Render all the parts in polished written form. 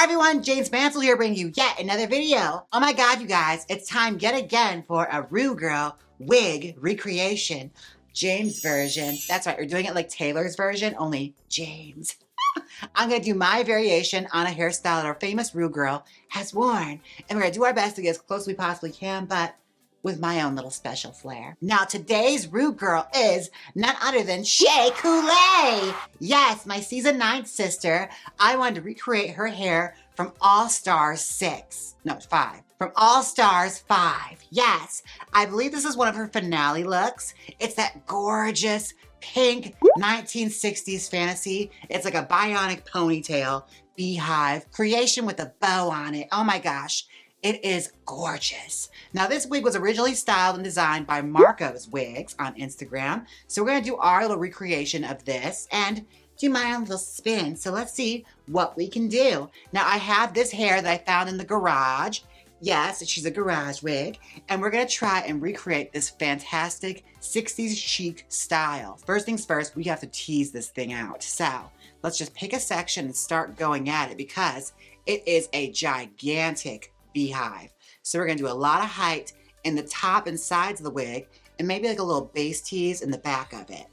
everyone, Jaymes Mansfield here bringing you yet another video. Oh my god, you guys, it's time yet again for a Rue Girl wig recreation. Jaymes version. That's right, we're doing it like Taylor's version, only Jaymes. I'm gonna do my variation on a hairstyle that our famous Rue Girl has worn. And we're gonna do our best to get as close as we possibly can, but with my own little special flair. Now today's Rue Girl is none other than Shea Coulee. Yes, my season 9 sister. I wanted to recreate her hair from All Stars 6. No, 5. From All Stars 5. Yes, I believe this is one of her finale looks. It's that gorgeous pink 1960s fantasy. It's like a bionic ponytail, beehive, creation with a bow on it. Oh my gosh. It is gorgeous. Now this wig was originally styled and designed by Marco's Wigs on Instagram. So we're gonna do our little recreation of this and do my own little spin. So let's see what we can do. Now I have this hair that I found in the garage. Yes, she's a garage wig. And we're gonna try and recreate this fantastic 60s chic style. First things first, we have to tease this thing out. So let's just pick a section and start going at it because it is a gigantic beehive. So we're gonna do a lot of height in the top and sides of the wig and maybe like a little base tease in the back of it.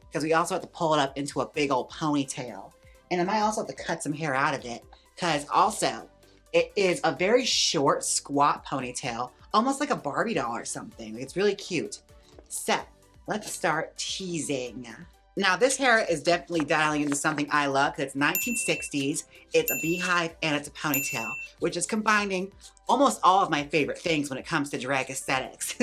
Because we also have to pull it up into a big old ponytail. And I might also have to cut some hair out of it because also it is a very short squat ponytail, almost like a Barbie doll or something. It's really cute. So let's start teasing. Now this hair is definitely dialing into something I love because it's 1960s, it's a beehive, and it's a ponytail, which is combining almost all of my favorite things when it comes to drag aesthetics.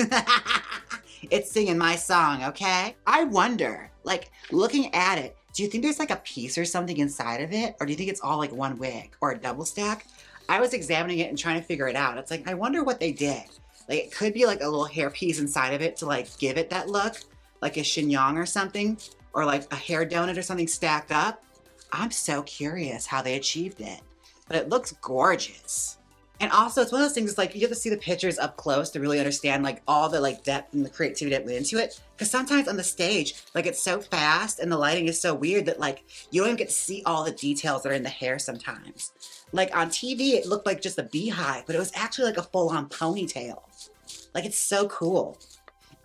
It's singing my song, okay? I wonder, like, looking at it, do you think there's like a piece or something inside of it? Or do you think it's all like one wig or a double stack? I was examining it and trying to figure it out. It's like, I wonder what they did. Like, it could be like a little hair piece inside of it to like give it that look, like a chignon or something. Or like a hair donut or something stacked up. I'm so curious how they achieved it. But it looks gorgeous. And also it's one of those things, like you have to see the pictures up close to really understand like all the like depth and the creativity that went into it. Because sometimes on the stage, like it's so fast and the lighting is so weird that like you don't even get to see all the details that are in the hair sometimes. Like on TV, it looked like just a beehive, but it was actually like a full-on ponytail. Like it's so cool.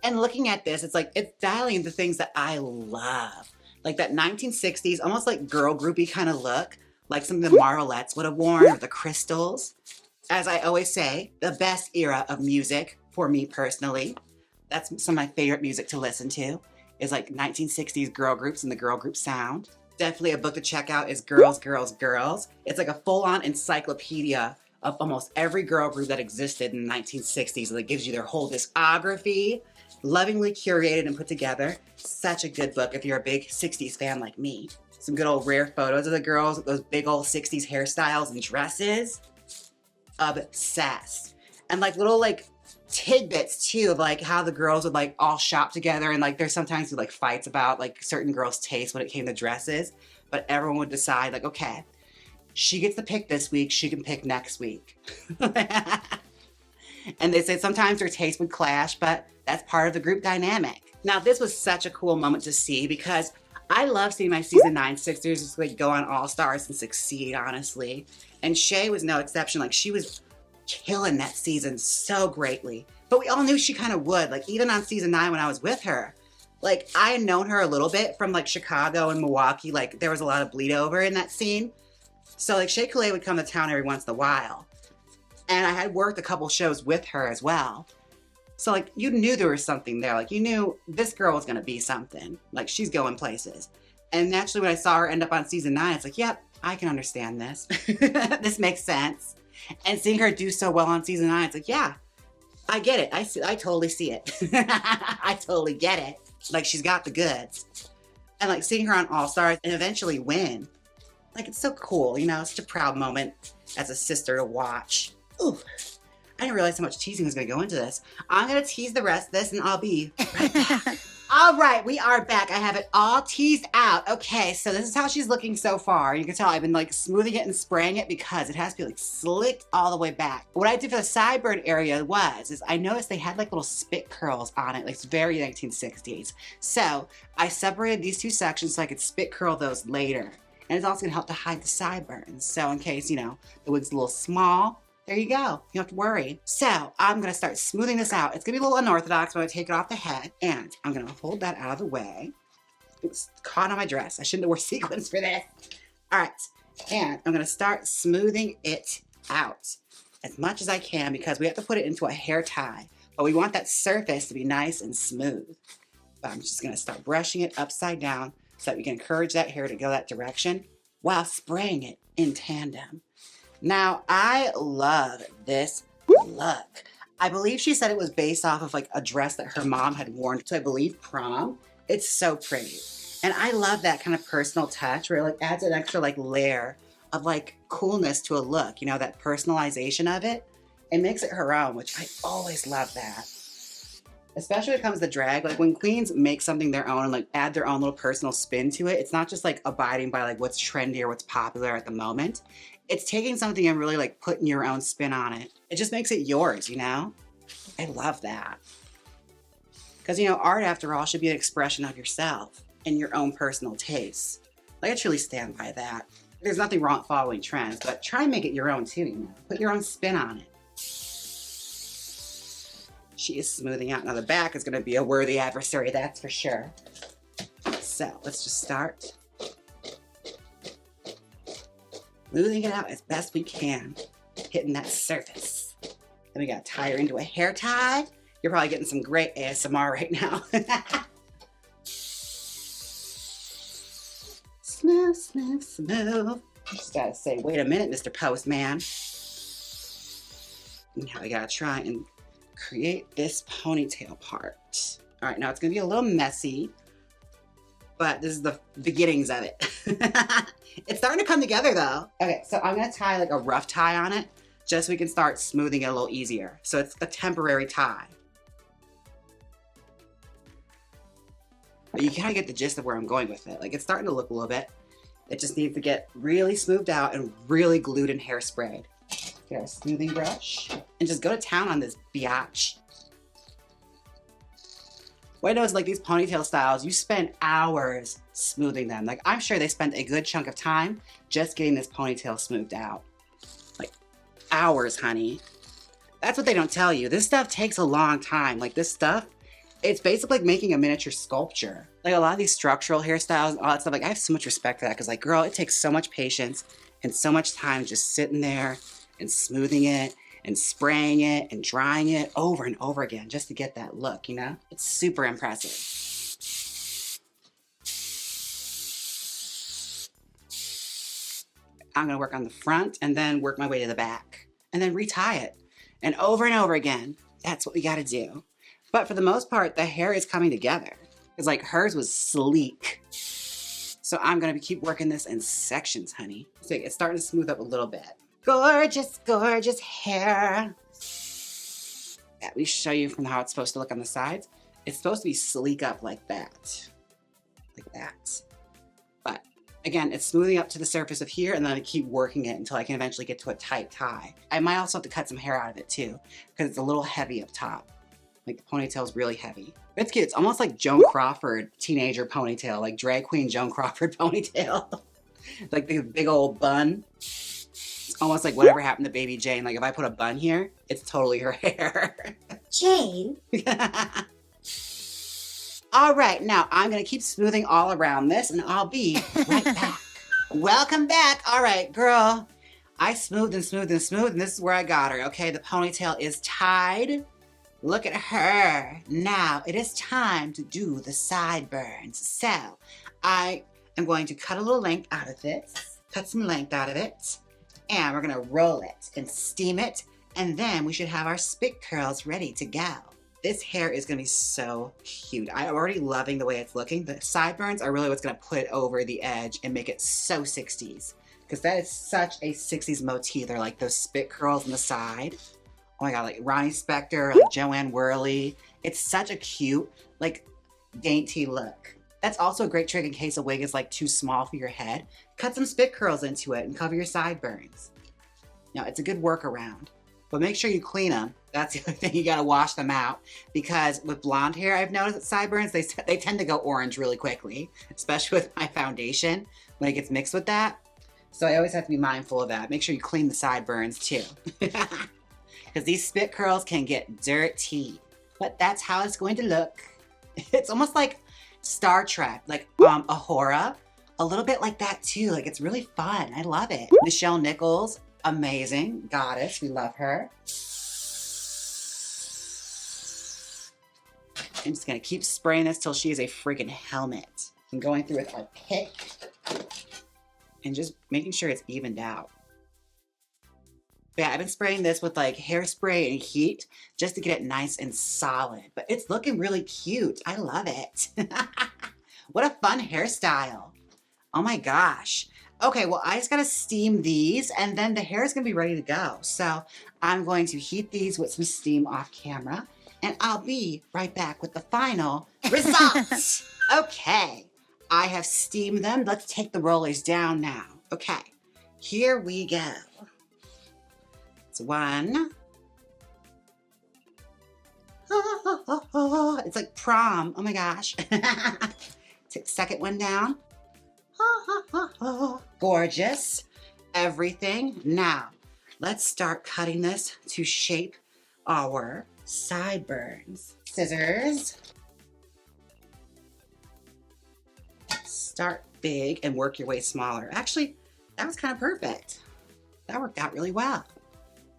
And looking at this, it's like, it's dialing into things that I love. Like that 1960s, almost like girl groupie kind of look, like something the Marvelettes would have worn, or the Crystals. As I always say, the best era of music for me personally. That's some of my favorite music to listen to, is like 1960s girl groups and the girl group sound. Definitely a book to check out is Girls, Girls, Girls. It's like a full-on encyclopedia of almost every girl group that existed in the 1960s. And it gives you their whole discography, lovingly curated and put together. Such a good book if you're a big 60s fan like me. Some good old rare photos of the girls with those big old 60s hairstyles and dresses. Obsessed. And like little like tidbits too of like how the girls would like all shop together and like there's sometimes like fights about like certain girls' taste when it came to dresses. But everyone would decide like, okay, she gets to pick this week, she can pick next week. And they said sometimes their tastes would clash, but that's part of the group dynamic. Now, this was such a cool moment to see because I love seeing my season 9 sisters just like go on All Stars and succeed, honestly. And Shea was no exception. Like she was killing that season so greatly. But we all knew she kind of would. Like even on season 9 when I was with her, like I had known her a little bit from like Chicago and Milwaukee. Like there was a lot of bleed over in that scene. So like Shea Coulee would come to town every once in a while. And I had worked a couple shows with her as well. So like you knew there was something there. Like you knew this girl was gonna be something. Like she's going places. And naturally when I saw her end up on season 9, it's like, yep, I can understand this. This makes sense. And seeing her do so well on season 9, it's like, yeah, I get it. I totally see it. I totally get it. Like she's got the goods. And like seeing her on All Stars and eventually win. Like it's so cool, you know, it's such a proud moment as a sister to watch. Ooh, I didn't realize how much teasing was gonna go into this. I'm gonna tease the rest of this and I'll be right back. All right, we are back. I have it all teased out. Okay, so this is how she's looking so far. You can tell I've been like smoothing it and spraying it because it has to be like slicked all the way back. What I did for the sideburn area is I noticed they had like little spit curls on it. Like it's very 1960s. So I separated these two sections so I could spit curl those later. And it's also gonna help to hide the sideburns. So in case, you know, the wig's a little small, there you go. You don't have to worry. So I'm gonna start smoothing this out. It's gonna be a little unorthodox, but I'm gonna take it off the head and I'm gonna hold that out of the way. It's caught on my dress. I shouldn't have worn sequins for this. All right, and I'm gonna start smoothing it out as much as I can because we have to put it into a hair tie, but we want that surface to be nice and smooth. But I'm just gonna start brushing it upside down so that we can encourage that hair to go that direction while spraying it in tandem. Now, I love this look. I believe she said it was based off of like a dress that her mom had worn to, I believe, prom. It's so pretty. And I love that kind of personal touch where it like adds an extra like layer of like coolness to a look, you know, that personalization of it. It makes it her own, which I always love that. Especially when it comes to drag, like when queens make something their own and like add their own little personal spin to it, it's not just like abiding by like what's trendy or what's popular at the moment. It's taking something and really like putting your own spin on it. It just makes it yours, you know? I love that. Because, you know, art after all should be an expression of yourself and your own personal tastes. Like I truly stand by that. There's nothing wrong with following trends, but try and make it your own too, you know? Put your own spin on it. She is smoothing out. Now the back is gonna be a worthy adversary, that's for sure. So let's just start smoothing it out as best we can, hitting that surface. Then we gotta tie her into a hair tie. You're probably getting some great ASMR right now. Smooth, smooth, smooth. Just gotta say, wait a minute, Mr. Postman. Now we gotta try and create this ponytail part. All right, now it's gonna be a little messy, but this is the beginnings of it. It's starting to come together though. Okay, so I'm gonna tie like a rough tie on it, just so we can start smoothing it a little easier. So it's a temporary tie. But you kind of get the gist of where I'm going with it. Like it's starting to look a little bit. It just needs to get really smoothed out and really glued and hairsprayed. Get our smoothing brush and just go to town on this biatch. What I know is like these ponytail styles, you spend hours smoothing them. Like I'm sure they spent a good chunk of time just getting this ponytail smoothed out. Like hours, honey. That's what they don't tell you. This stuff takes a long time. Like this stuff, it's basically like making a miniature sculpture. Like a lot of these structural hairstyles and all that stuff, like I have so much respect for that because like, girl, it takes so much patience and so much time just sitting there and smoothing it and spraying it and drying it over and over again just to get that look, you know? It's super impressive. I'm gonna work on the front and then work my way to the back and then retie it. And over again, that's what we gotta do. But for the most part, the hair is coming together. It's like hers was sleek. So I'm gonna keep working this in sections, honey. So it's starting to smooth up a little bit. Gorgeous, gorgeous hair. Let me show you from how it's supposed to look on the sides. It's supposed to be sleek up like that. Like that. But again, it's smoothing up to the surface of here and then I keep working it until I can eventually get to a tight tie. I might also have to cut some hair out of it too, because it's a little heavy up top. Like the ponytail is really heavy. It's cute. It's almost like Joan Crawford teenager ponytail, like drag queen Joan Crawford ponytail. Like the big old bun. It's almost like whatever happened to Baby Jane. Like if I put a bun here, it's totally her hair. Jane? All right, now I'm gonna keep smoothing all around this and I'll be right back. Welcome back. All right, girl. I smoothed and smoothed and smoothed and this is where I got her, okay? The ponytail is tied. Look at her. Now it is time to do the sideburns. So I am going to cut a little length out of this, cut some length out of it, and we're gonna roll it and steam it, and then we should have our spit curls ready to go. This hair is gonna be so cute. I'm already loving the way it's looking. The sideburns are really what's gonna put it over the edge and make it so 60s, because that is such a 60s motif. They're like those spit curls on the side. Oh my God, like Ronnie Spector, like Joanne Worley. It's such a cute, like dainty look. That's also a great trick in case a wig is like too small for your head. Cut some spit curls into it and cover your sideburns. Now it's a good workaround, but make sure you clean them. That's the other thing, you gotta wash them out, because with blonde hair, I've noticed that sideburns, they tend to go orange really quickly, especially with my foundation. when it gets mixed with that. So I always have to be mindful of that. Make sure you clean the sideburns too. Because these spit curls can get dirty. But that's how it's going to look. It's almost like Star Trek, like Ahura. A little bit like that too. Like it's really fun. I love it. Nichelle Nichols, amazing. Goddess, we love her. I'm just gonna keep spraying this till she is a freaking helmet. I'm going through with our pick and just making sure it's evened out. But yeah, I've been spraying this with like hairspray and heat just to get it nice and solid. But it's looking really cute. I love it. What a fun hairstyle. Oh my gosh. Okay, well, I just gotta steam these and then the hair is gonna be ready to go. So I'm going to heat these with some steam off camera and I'll be right back with the final results. Okay, I have steamed them. Let's take the rollers down now. Okay, here we go. It's one. It's like prom. Oh my gosh. Take the second one down. Gorgeous. Everything. Now, let's start cutting this to shape our sideburns. Scissors. Start big and work your way smaller. Actually, that was kind of perfect. That worked out really well.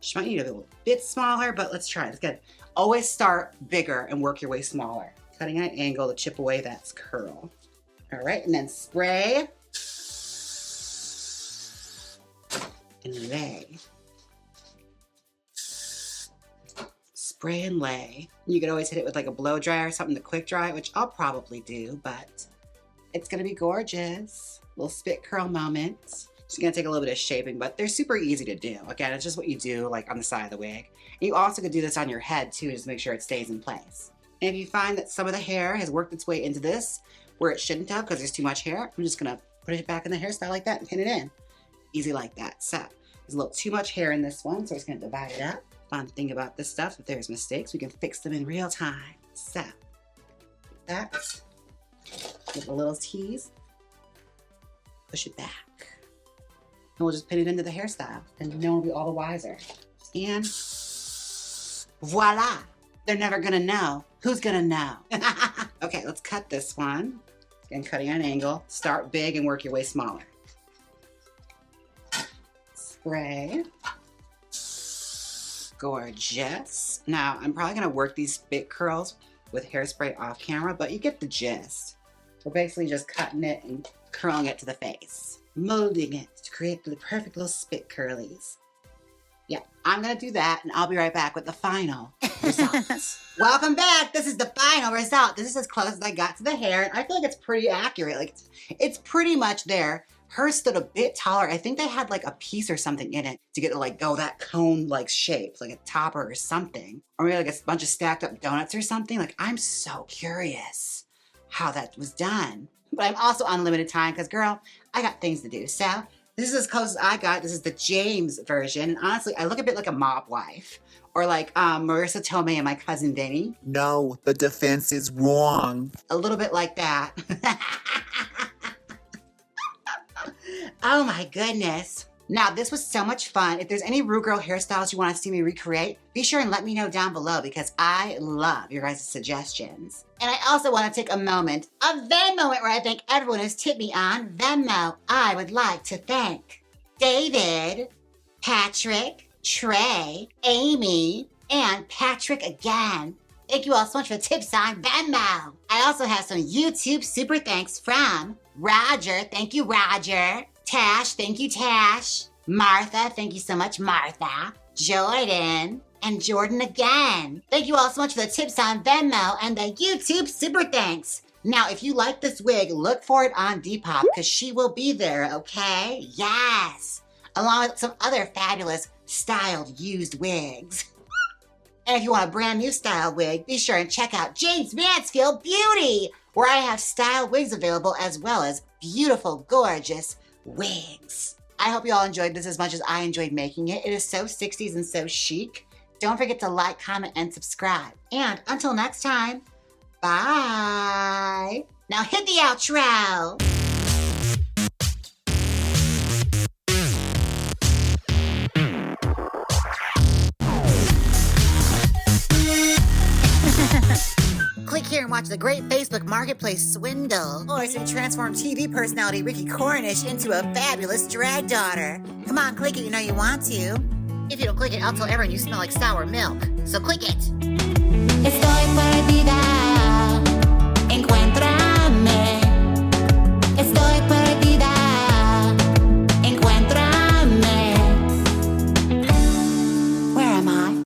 She might need a little bit smaller, but let's try it. It's good. Always start bigger and work your way smaller. Cutting at an angle to chip away that curl. All right, and then spray and lay. Spray and lay. You could always hit it with like a blow dryer or something to quick dry, which I'll probably do, but it's gonna be gorgeous. Little spit curl moments. It's gonna take a little bit of shaping, but they're super easy to do. Again, it's just what you do like on the side of the wig. And you also could do this on your head too, just to make sure it stays in place. And if you find that some of the hair has worked its way into this, where it shouldn't have because there's too much hair, I'm just gonna put it back in the hairstyle like that and pin it in. Easy like that. So there's a little too much hair in this one, so we're just gonna divide it up. Fun thing about this stuff, if there's mistakes, we can fix them in real time. So that, with a little tease, push it back. And we'll just pin it into the hairstyle and no one will be all the wiser. And voila, they're never gonna know. Who's gonna know? Okay, let's cut this one. Again, cutting at an angle. Start big and work your way smaller. Spray. Gorgeous. Now, I'm probably gonna work these spit curls with hairspray off camera, but you get the gist. We're basically just cutting it and curling it to the face. Molding it to create the perfect little spit curlies. Yeah, I'm gonna do that and I'll be right back with the final results. Welcome back. This is the final result. This is as close as I got to the hair and I feel like it's pretty accurate. Like it's pretty much there. Hers stood a bit taller. I think they had like a piece or something in it to get it like go that cone like shape, like a topper or something. Or maybe like a bunch of stacked up donuts or something. Like I'm so curious how that was done. But I'm also on limited time because girl, I got things to do. So this is as close as I got. This is the Jaymes version. And honestly, I look a bit like a mob wife. Or like Marissa Tomei and My Cousin Vinny. No, the defense is wrong. A little bit like that. Oh my goodness. Now, this was so much fun. If there's any Ru Girl hairstyles you want to see me recreate, be sure and let me know down below because I love your guys' suggestions. And I also want to take a moment, a VENMO moment where I thank everyone who's tipped me on VENMO. I would like to thank David, Patrick, Trey, Amy, and Patrick again. Thank you all so much for the tips on VENMO. I also have some YouTube super thanks from Roger. Thank you, Roger. Tash, thank you, Tash. Martha, thank you so much, Martha. Jordan, and Jordan again. Thank you all so much for the tips on VENMO and the YouTube super thanks. Now, if you like this wig, look for it on Depop because she will be there, okay? Yes. Along with some other fabulous styled used wigs. And if you want a brand new style wig, be sure and check out Jaymes Mansfield Beauty, where I have style wigs available as well as beautiful, gorgeous wigs. I hope you all enjoyed this as much as I enjoyed making it. It is so 60s and so chic. Don't forget to like, comment, and subscribe. And until next time, bye. Now hit the outro. Click here and watch the great Facebook Marketplace swindle. Or see transform TV personality Ricky Cornish into a fabulous drag daughter. Come on, click it, you know you want to. If you don't click it, I'll tell everyone you smell like sour milk. So click it. Estoy perdida.